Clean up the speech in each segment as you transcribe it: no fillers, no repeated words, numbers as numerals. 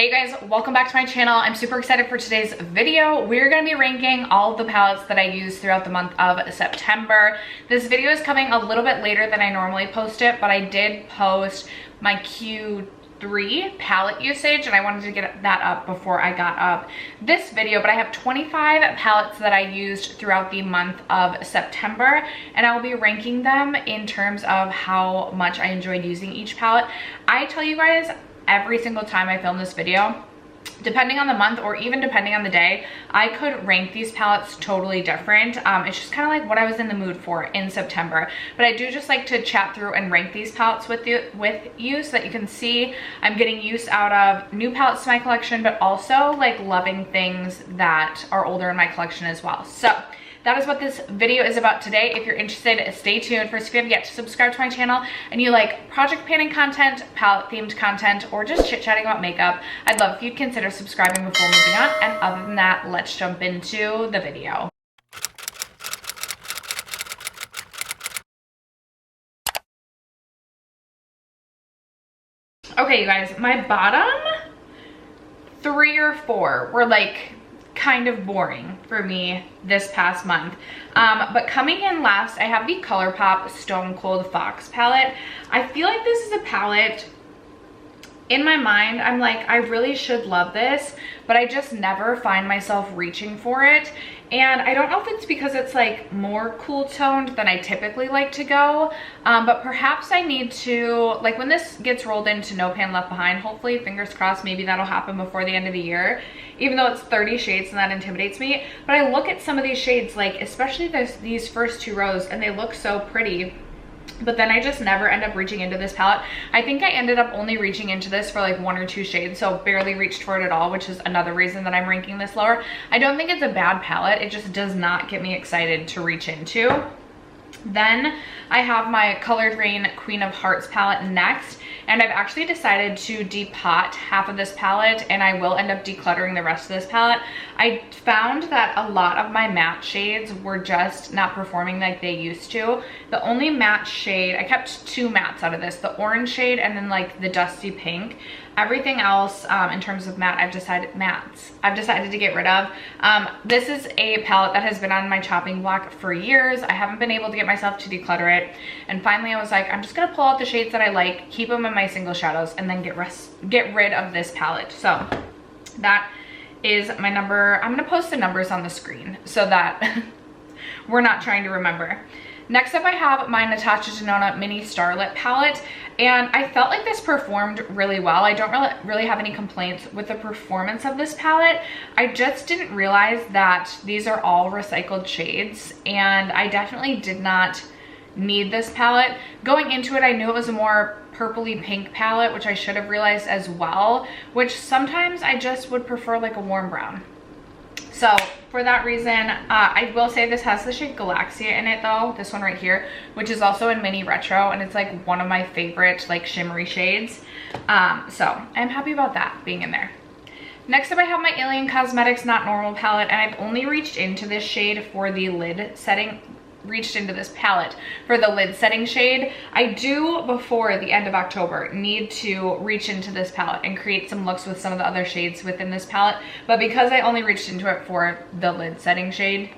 Hey guys, welcome back to my channel. I'm super excited for today's video. We're going to be ranking all of the palettes that I use throughout the month of September. This video is coming a little bit later than I normally post it, but I did post my Q3 palette usage and I wanted to get that up before I got up this video. But I have 25 palettes that I used throughout the month of September, and I will be ranking them in terms of how much I enjoyed using each palette. I tell you guys, every single time I film this video, depending on the month or even depending on the day, I could rank these palettes totally different. It's just kind of like what I was in the mood for in September. But I do just like to chat through and rank these palettes with you so that you can see I'm getting use out of new palettes to my collection, but also like loving things that are older in my collection as well. So that is what this video is about today. If you're interested, stay tuned. First, if you haven't yet to subscribe to my channel and you like project planning content, palette themed content, or just chit chatting about makeup, I'd love if you'd consider subscribing before moving on. And other than that, let's jump into the video. Okay, you guys, my bottom 3 or 4 were like kind of boring for me this past month, but coming in last I have the ColourPop Stone Cold Fox palette. I feel like this is a palette in my mind, I'm like, I really should love this, but I just never find myself reaching for it. And I don't know if it's because it's like more cool toned than I typically like to go, but perhaps I need to, like when this gets rolled into No Pan Left Behind, hopefully, fingers crossed, maybe that'll happen before the end of the year, even though it's 30 shades and that intimidates me. But I look at some of these shades, like especially these first 2 rows, and they look so pretty. But then I just never end up reaching into this palette. I think I ended up only reaching into this for like 1 or 2 shades, so barely reached for it at all, which is another reason that I'm ranking this lower. I don't think it's a bad palette, it just does not get me excited to reach into. Then I have my Colored Rain Queen of Hearts palette next, and I've actually decided to depot half of this palette, and I will end up decluttering the rest of this palette. I found that a lot of my matte shades were just not performing like they used to. The only matte shade, I kept 2 mattes out of this, the orange shade and then like the dusty pink. Everything else in terms of matte, I've decided to get rid of. This is a palette that has been on my chopping block for years. I haven't been able to get myself to declutter it, and finally I was like, I'm just gonna pull out the shades that I like, keep them in my single shadows, and then get rid of this palette. So that is my number. I'm gonna post the numbers on the screen so that we're not trying to remember. Next up, I have my Natasha Denona Mini Starlit palette, and I felt like this performed really well. I don't really have any complaints with the performance of this palette. I just didn't realize that these are all recycled shades, and I definitely did not need this palette. Going into it, I knew it was a more purpley pink palette, which I should have realized as well, which sometimes I just would prefer like a warm brown. So for that reason, I will say this has the shade Galaxia in it though, this one right here, which is also in Mini Retro, and it's like one of my favorite like shimmery shades. So I'm happy about that being in there. Next up, I have my Alien Cosmetics Not Normal palette, and I've only reached into this shade for the lid setting, this palette for the lid setting shade. I do, before the end of October, need to reach into this palette and create some looks with some of the other shades within this palette, but because I only reached into it for the lid setting shade,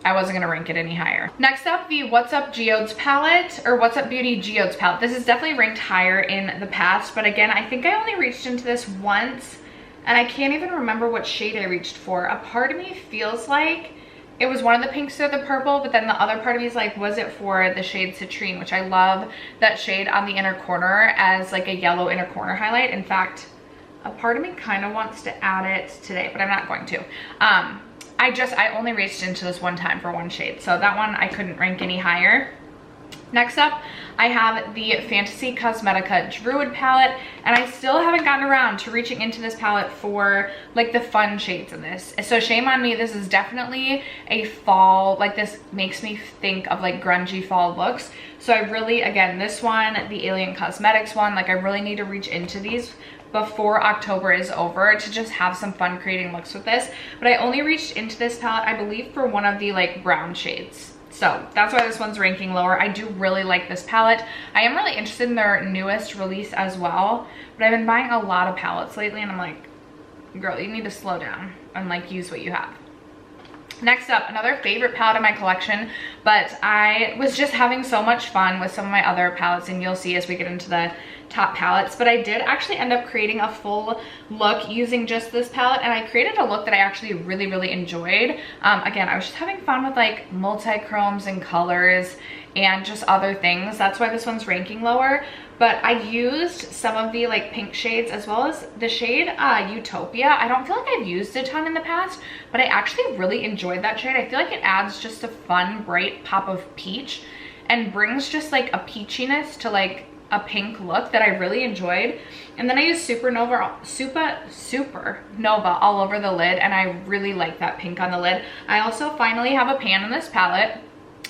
I wasn't gonna rank it any higher. Next up, the What's Up Geodes palette, or What's Up Beauty Geodes palette. This is definitely ranked higher in the past, but again, I think I only reached into this once, and I can't even remember what shade I reached for. A part of me feels like it was one of the pinks or the purple, but then the other part of me is like, was it for the shade Citrine, which I love that shade on the inner corner as like a yellow inner corner highlight. In fact, a part of me kind of wants to add it today, but I'm not going to. I only reached into this one time for one shade, so that one I couldn't rank any higher. Next up, I have the Fantasy Cosmetica Druid palette, and I still haven't gotten around to reaching into this palette for like the fun shades in this. So shame on me, this is definitely a fall, like this makes me think of like grungy fall looks. So I really, again, this one, the Alien Cosmetics one, like I really need to reach into these before October is over to just have some fun creating looks with this. But I only reached into this palette, I believe, for one of the like brown shades. So that's why this one's ranking lower. I do really like this palette. I am really interested in their newest release as well, but I've been buying a lot of palettes lately and I'm like, girl, you need to slow down and like use what you have. Next up, another favorite palette in my collection, but I was just having so much fun with some of my other palettes, and you'll see as we get into the top palettes, but I did actually end up creating a full look using just this palette, and I created a look that I actually really enjoyed. Again, I was just having fun with like multi-chromes and colors and just other things. That's why this one's ranking lower. But I used some of the like pink shades as well as the shade Utopia. I don't feel like I've used a ton in the past, but I actually really enjoyed that shade. I feel like it adds just a fun, bright pop of peach and brings just like a peachiness to like a pink look that I really enjoyed. And then I used Supernova all over the lid, and I really like that pink on the lid. I also finally have a pan in this palette,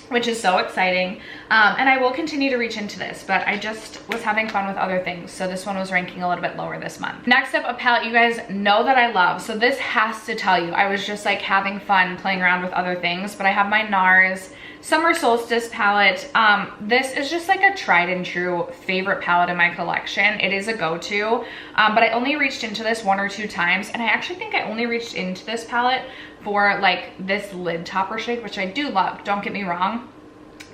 which is so exciting, and I will continue to reach into this, but I just was having fun with other things, so this one was ranking a little bit lower this month. Next up, a palette you guys know that I love, so this has to tell you I was just like having fun playing around with other things, but I have my NARS Summer Solstice palette. This is just like a tried and true favorite palette in my collection. It is a go-to, but I only reached into this 1 or 2 times, and I actually think I only reached into this palette for like this lid topper shade, which I do love, don't get me wrong,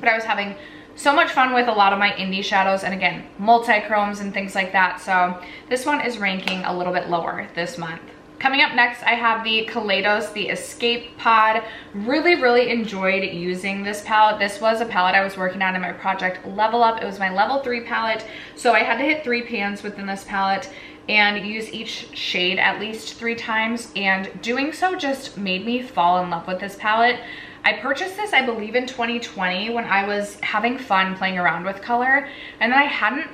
but I was having so much fun with a lot of my indie shadows and again, multi-chromes and things like that. So this one is ranking a little bit lower this month. Coming up next, I have the Kaleidos, the Escape Pod. Really enjoyed using this palette. This was a palette I was working on in my project Level Up. It was my level 3 palette, so I had to hit 3 pans within this palette and use each shade at least 3 times, and doing so just made me fall in love with this palette. I purchased this, I believe, in 2020 when I was having fun playing around with color, and then I hadn't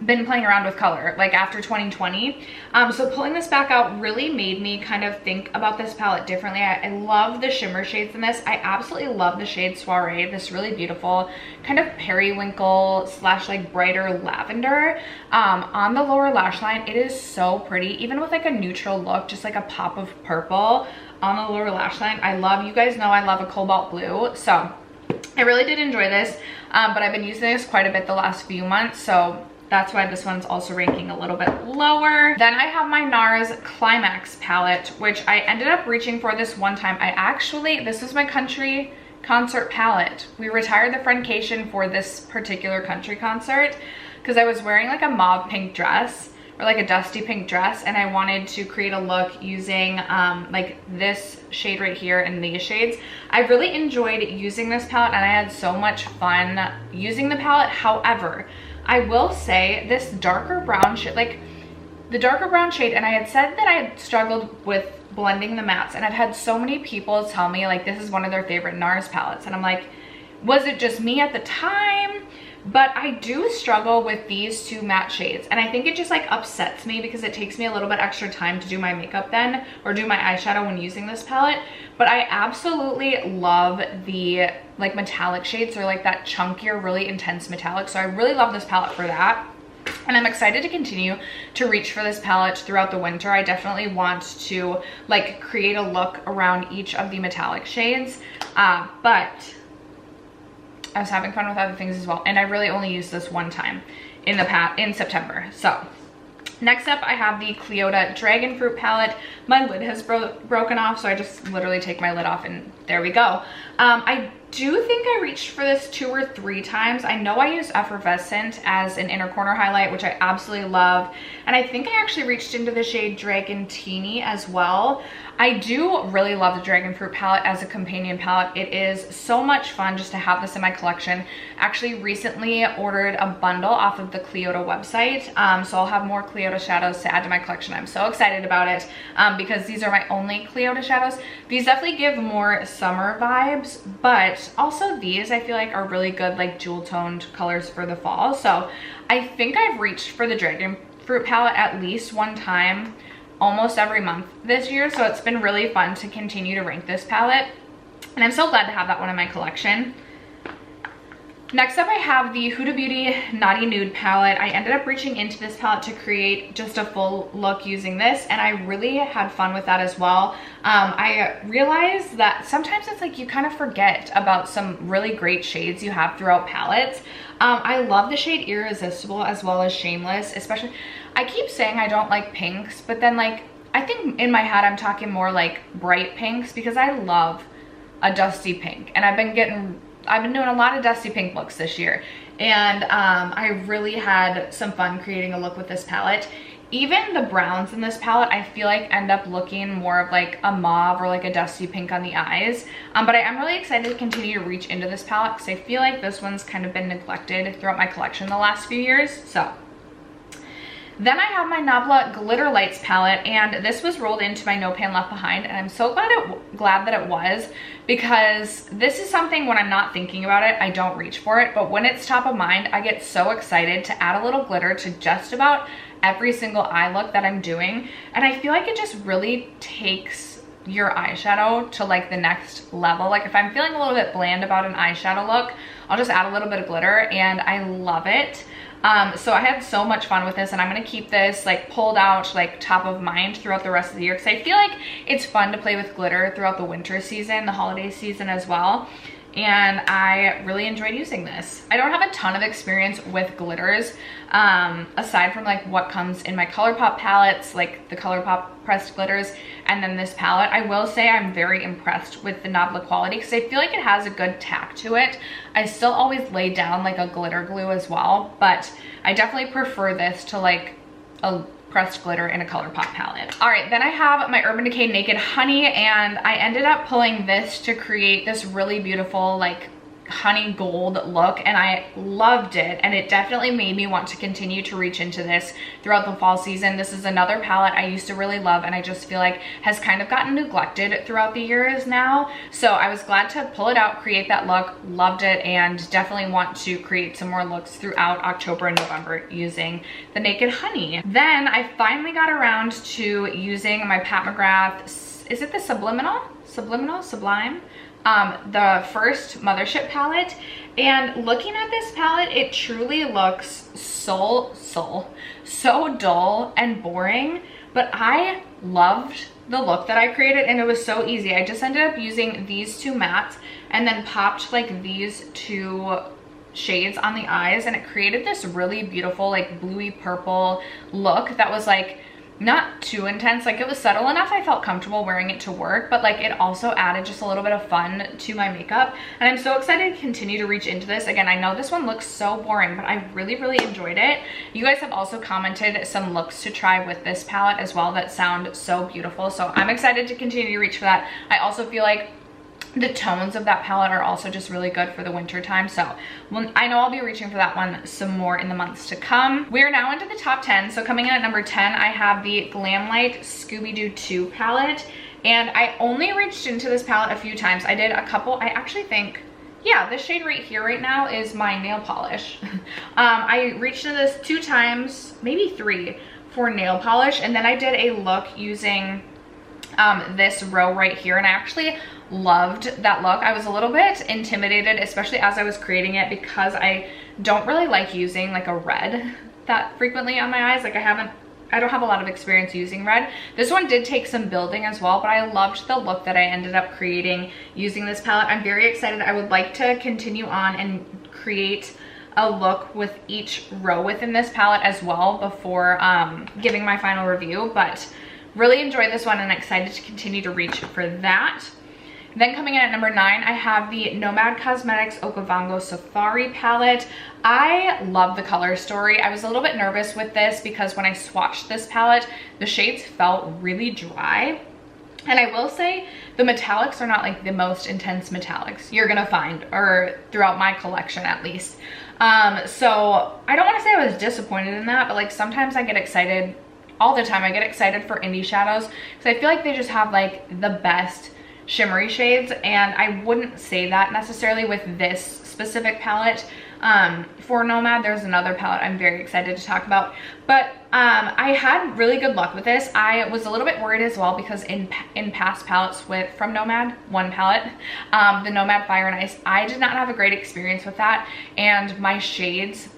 been playing around with color like after 2020. So pulling this back out really made me kind of think about this palette differently. I love the shimmer shades in this. I absolutely love the shade Soiree, this really beautiful kind of periwinkle slash like brighter lavender on the lower lash line. It is so pretty, even with like a neutral look, just like a pop of purple on the lower lash line. I love, you guys know I love a cobalt blue, so I really did enjoy this, but I've been using this quite a bit the last few months, so that's why this one's also ranking a little bit lower. Then I have my NARS Climax palette, which I ended up reaching for this one time. This was my country concert palette. We retired the Friendcation for this particular country concert because I was wearing like a mauve pink dress or like a dusty pink dress, and I wanted to create a look using like this shade right here and these shades. I really enjoyed using this palette and I had so much fun using the palette. However, I will say this darker brown shade, like the darker brown shade, and I had said that I had struggled with blending the mattes, and I've had so many people tell me like this is one of their favorite NARS palettes, and I'm like, was it just me at the time? But I do struggle with these 2 matte shades, and I think it just like upsets me because it takes me a little bit extra time to do my makeup then, or do my eyeshadow when using this palette. But I absolutely love the like metallic shades, or like that chunkier, really intense metallic. So I really love this palette for that. And I'm excited to continue to reach for this palette throughout the winter. I definitely want to like create a look around each of the metallic shades, but I was having fun with other things as well, and I really only used this one time in September. So next up, I have the Cleota Dragon Fruit palette. My lid has broken off, so I just literally take my lid off and there we go. I do think I reached for this 2 or 3 times. I know I used Effervescent as an inner corner highlight, which I absolutely love, and I think I actually reached into the shade Dragon Teeny as well. I do really love the Dragon Fruit palette as a companion palette. It is so much fun just to have this in my collection. Actually recently ordered a bundle off of the Cleota website, so I'll have more Cleota shadows to add to my collection. I'm so excited about it because these are my only Cleota shadows. These definitely give more summer vibes, but also these I feel like are really good like jewel toned colors for the fall. So I think I've reached for the Dragon Fruit palette at least 1 time almost every month this year, so it's been really fun to continue to rank this palette, and I'm so glad to have that one in my collection. Next up, I have the Huda Beauty Naughty Nude palette. I ended up reaching into this palette to create just a full look using this, and I really had fun with that as well. I realized that sometimes it's like you kind of forget about some really great shades you have throughout palettes. I love the shade Irresistible as well as Shameless, especially. I keep saying I don't like pinks, but then like I think in my head I'm talking more like bright pinks because I love a dusty pink, and I've been doing a lot of dusty pink looks this year, and I really had some fun creating a look with this palette. Even the browns in this palette I feel like end up looking more of like a mauve or like a dusty pink on the eyes, but I am really excited to continue to reach into this palette because I feel like this one's kind of been neglected throughout my collection the last few years. So then I have my Nabla Glitter Lights palette, and this was rolled into my No Pan Left Behind, and I'm so glad that it was, because this is something when I'm not thinking about it, I don't reach for it, but when it's top of mind, I get so excited to add a little glitter to just about every single eye look that I'm doing, and I feel like it just really takes your eyeshadow to like the next level. Like if I'm feeling a little bit bland about an eyeshadow look, I'll just add a little bit of glitter, and I love it. So I had so much fun with this, and I'm gonna keep this like pulled out, like top of mind throughout the rest of the year, because I feel like it's fun to play with glitter throughout the winter season, the holiday season as well. And I really enjoyed using this. I don't have a ton of experience with glitters, aside from like what comes in my ColourPop palettes, like the ColourPop pressed glitters, and then this palette. I will say I'm very impressed with the Nabla quality because I feel like it has a good tack to it. I still always lay down like a glitter glue as well, but I definitely prefer this to like a pressed glitter in a ColourPop palette. All right, then I have my Urban Decay Naked Honey, and I ended up pulling this to create this really beautiful like honey gold look, and I loved it, and it definitely made me want to continue to reach into this throughout the fall season. This is another palette I used to really love, and I just feel like has kind of gotten neglected throughout the years now, so I was glad to pull it out, create that look, loved it, and definitely want to create some more looks throughout October and November using the Naked Honey. Then I finally got around to using my Pat McGrath, is it the Sublime? The first Mothership palette, and looking at this palette, it truly looks so dull and boring, but I loved the look that I created, and it was so easy. I just ended up using these two mattes and then popped like these two shades on the eyes, and it created this really beautiful like bluey purple look that was like not too intense. Like it was subtle enough I felt comfortable wearing it to work, but like it also added just a little bit of fun to my makeup, and I'm so excited to continue to reach into this. Again, I know this one looks so boring, but I really enjoyed it. You guys have also commented some looks to try with this palette as well that sound so beautiful, so I'm excited to continue to reach for that. I also feel like the tones of that palette are also just really good for the winter time, so I know I'll be reaching for that one some more in the months to come. We are now into the top 10, so coming in at number 10, I have the Glamlite Scooby-Doo 2 palette, and I only reached into this palette a few times. I did a couple, I actually think, yeah, this shade right here right now is my nail polish. I reached into this 2 times, maybe 3, for nail polish, and then I did a look using this row right here, and I actually loved that look. I was a little bit intimidated, especially as I was creating it, because I don't really like using like a red that frequently on my eyes. Like I don't have a lot of experience using red. This one did take some building as well, but I loved the look that I ended up creating using this palette. I'm very excited. I would like to continue on and create a look with each row within this palette as well before giving my final review, but really enjoyed this one and excited to continue to reach for that. Then coming in at number 9, I have the Nomad Cosmetics Okavango Safari palette. I love the color story. I was a little bit nervous with this because when I swatched this palette, the shades felt really dry. And I will say the metallics are not like the most intense metallics you're gonna find, or throughout my collection at least. So I don't wanna say I was disappointed in that, but like sometimes I get excited, all the time I get excited for indie shadows because I feel like they just have like the best shimmery shades, and I wouldn't say that necessarily with this specific palette. for Nomad. There's another palette I'm very excited to talk about, but I had really good luck with this. I was a little bit worried as well because in past palettes from Nomad, one palette, the Nomad Fire and Ice, I did not have a great experience with that, and my shades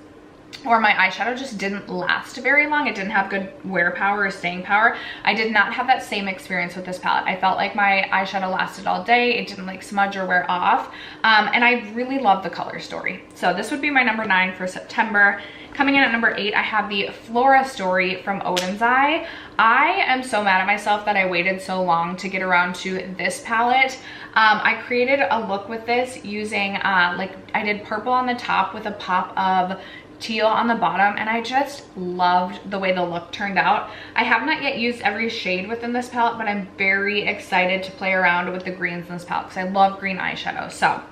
or my eyeshadow just didn't last very long. It didn't have good wear power or staying power. I did not have that same experience with this palette. I felt like my eyeshadow lasted all day. It didn't like smudge or wear off. And I really love the color story. So this would be my number 9 for September. Coming in at number 8, I have the Flora Story from Odin's Eye. I am so mad at myself that I waited so long to get around to this palette. I created a look with this using, like I did purple on the top with a pop of teal on the bottom, and I just loved the way the look turned out. I have not yet used every shade within this palette, but I'm very excited to play around with the greens in this palette because I love green eyeshadow. So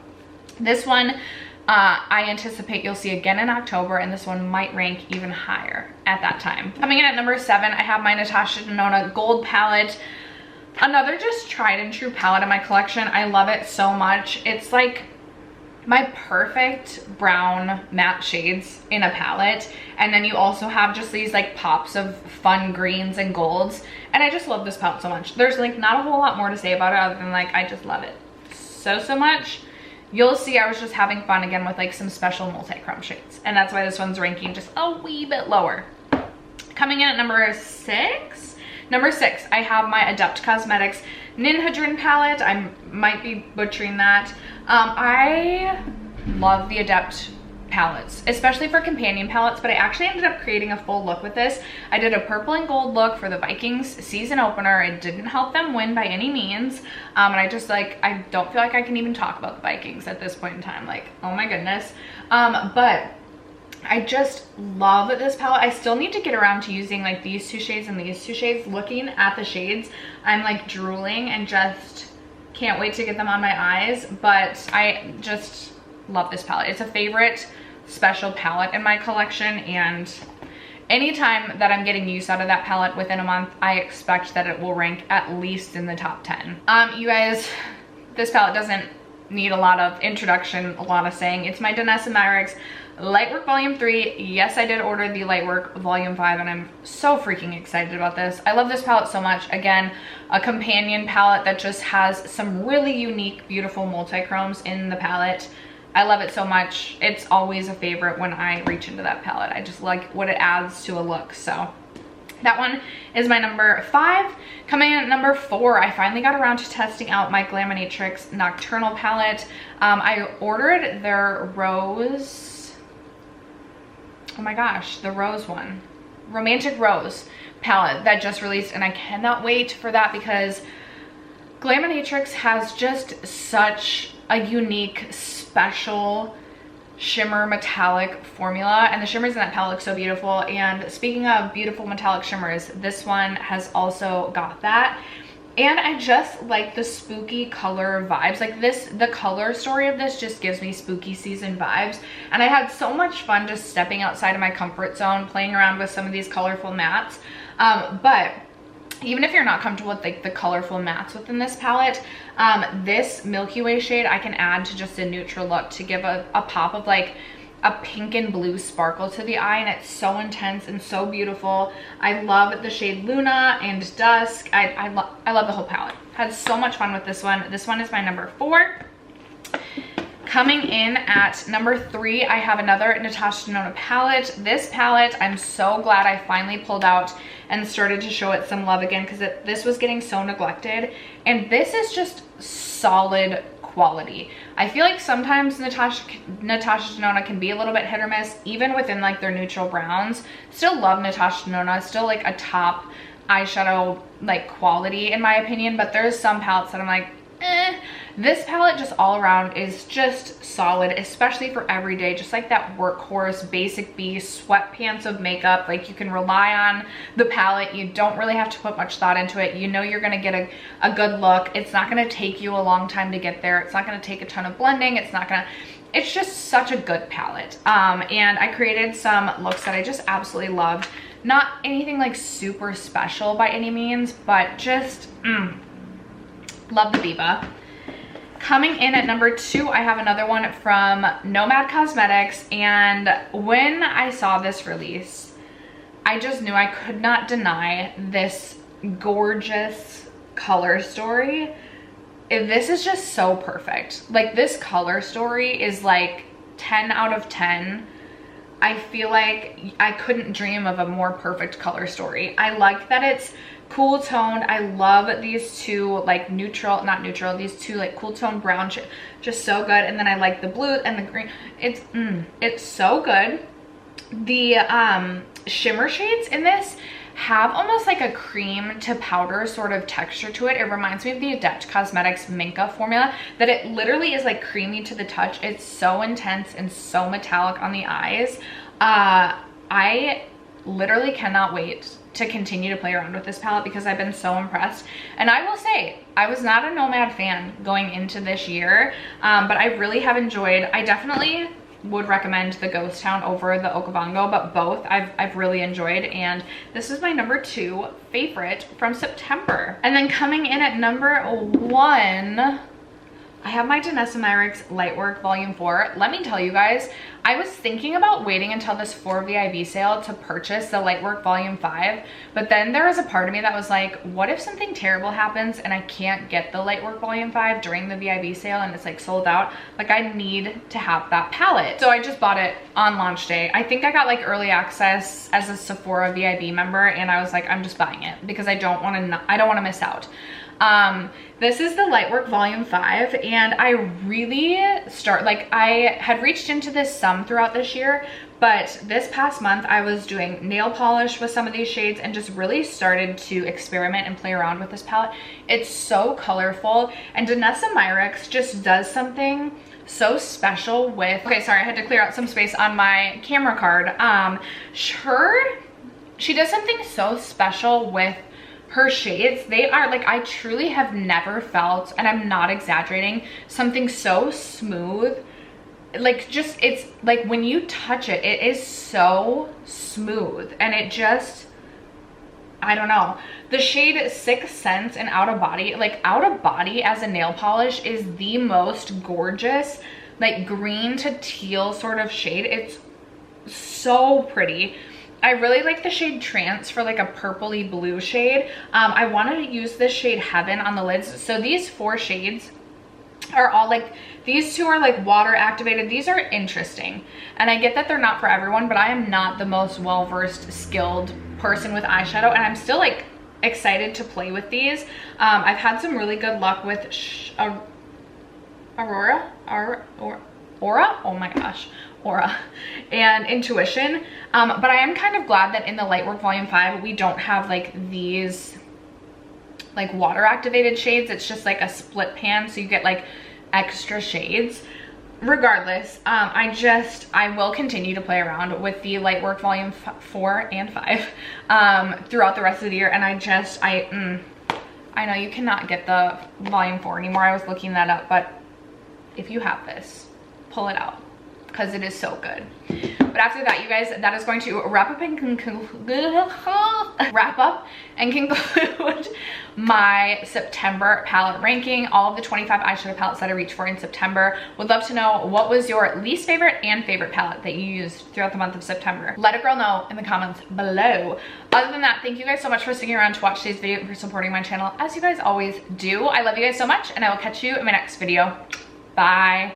this one, I anticipate you'll see again in October, and this one might rank even higher at that time. Coming in at number 7, I have my Natasha Denona Gold palette. Another just tried and true palette in my collection. I love it so much. It's like my perfect brown matte shades in a palette, and then you also have just these like pops of fun greens and golds, and I just love this palette so much. There's like not a whole lot more to say about it other than like I just love it so much. You'll see I was just having fun again with like some special multi-chrome shades, and that's why this one's ranking just a wee bit lower. Coming in at number 6, I have my Adept Cosmetics Ninhadrin palette. I might be butchering that. I love the Adept palettes, especially for companion palettes, but I actually ended up creating a full look with this. I did a purple and gold look for the Vikings season opener. It didn't help them win by any means, and I just like, I don't feel like I can even talk about the Vikings at this point in time, like, oh my goodness. But I just love this palette. I still need to get around to using like these 2 shades and these 2 shades. Looking at the shades, I'm like drooling and just can't wait to get them on my eyes, but I just love this palette. It's a favorite special palette in my collection, and anytime that I'm getting use out of that palette within a month, I expect that it will rank at least in the top 10. You guys, this palette doesn't need a lot of introduction, a lot of saying. It's my Danessa Myricks Lightwork Volume 3. Yes, I did order the Lightwork Volume 5, and I'm so freaking excited about this. I love this palette so much. Again, a companion palette that just has some really unique, beautiful multi-chromes in the palette. I love it so much. It's always a favorite when I reach into that palette. I just like what it adds to a look. So that one is my number 5. Coming in at number 4, I finally got around to testing out my Glaminatrix Nocturnal palette. I ordered their rose, oh my gosh, the rose one, Romantic Rose palette that just released, and I cannot wait for that because Glaminatrix has just such a unique, special shimmer metallic formula, and the shimmers in that palette look so beautiful. And speaking of beautiful metallic shimmers, this one has also got that, and I just like the spooky color vibes. Like this, the color story of this just gives me spooky season vibes, and I had so much fun just stepping outside of my comfort zone, playing around with some of these colorful mattes. But even if you're not comfortable with like the colorful mattes within this palette, this Milky Way shade I can add to just a neutral look to give a pop of like a pink and blue sparkle to the eye, and it's so intense and so beautiful. I love the shade Luna and Dusk. I love the whole palette. Had so much fun with this one. This one is my number 4. Coming in at number 3, I have another Natasha Denona palette. This palette, I'm so glad I finally pulled out and started to show it some love again, because this was getting so neglected, and this is just solid quality. I feel like sometimes Natasha Denona can be a little bit hit or miss, even within like their neutral browns. Still love Natasha Denona, still like a top eyeshadow like quality in my opinion, but there's some palettes that I'm like, eh. This palette just all around is just solid, especially for everyday, just like that workhorse basic B sweatpants of makeup. Like you can rely on the palette. You don't really have to put much thought into it. You know you're gonna get a good look. It's not gonna take you a long time to get there. It's not gonna take a ton of blending. It's just such a good palette. And I created some looks that I just absolutely loved. Not anything like super special by any means, but just love the Biba. Coming in at number 2, I have another one from Nomad Cosmetics, and when I saw this release, I just knew I could not deny this gorgeous color story. This is just so perfect. Like, this color story is like 10 out of 10. I feel like I couldn't dream of a more perfect color story. I like that it's cool toned. I love these two like these two like cool toned brown, just so good. And then I like the blue and the green. It's so good. The shimmer shades in this have almost like a cream to powder sort of texture to it. It reminds me of the Adept Cosmetics Minka formula, that it literally is like creamy to the touch. It's so intense and so metallic on the eyes. I literally cannot wait to continue to play around with this palette because I've been so impressed. And I will say, I was not a Nomad fan going into this year, but I really have enjoyed. I definitely would recommend the Ghost Town over the Okavango, but both I've really enjoyed, and this is my number 2 favorite from September. And then coming in at number 1, I have my Danessa Myricks Lightwork Volume 4. Let me tell you guys, I was thinking about waiting until this 4VIB sale to purchase the Lightwork Volume 5, but then there was a part of me that was like, what if something terrible happens and I can't get the Lightwork Volume 5 during the VIB sale and it's like sold out? Like, I need to have that palette. So I just bought it on launch day. I think I got like early access as a Sephora VIB member, and I was like, I'm just buying it because I don't want to miss out. This is the Lightwork Volume 5, and I really I had reached into this some throughout this year, but this past month I was doing nail polish with some of these shades and just really started to experiment and play around with this palette. It's so colorful, and Danessa Myricks just does something so special with, okay, sorry, I had to clear out some space on my camera card. She does something so special with her shades. They are like, I truly have never felt, and I'm not exaggerating, something so smooth. Like, just, it's like when you touch it, it is so smooth, and it just, I don't know. The shade Sixth Sense and Out of Body, like Out of Body as a nail polish is the most gorgeous, like green to teal sort of shade. It's so pretty. I really like the shade Trance for like a purpley blue shade. I wanted to use this shade Heaven on the lids. So these 4 shades are all like, these 2 are like water activated. These are interesting. And I get that they're not for everyone, but I am not the most well-versed, skilled person with eyeshadow, and I'm still like excited to play with these. I've had some really good luck with Aura, oh my gosh, Aura and Intuition, but I am kind of glad that in the Lightwork Volume 5 we don't have like these like water activated shades. It's just like a split pan, so you get like extra shades. Regardless, I will continue to play around with the Lightwork Volume 4 and 5 throughout the rest of the year, and I know you cannot get the Volume 4 anymore. I was looking that up, but if you have this, pull it out because it is so good. But after that, you guys, that is going to wrap up and conclude my September palette ranking, all of the 25 eyeshadow palettes that I reached for in September. Would love to know, what was your least favorite and favorite palette that you used throughout the month of September? Let a girl know in the comments below. Other than that, thank you guys so much for sticking around to watch today's video and for supporting my channel, as you guys always do. I love you guys so much, and I will catch you in my next video. Bye.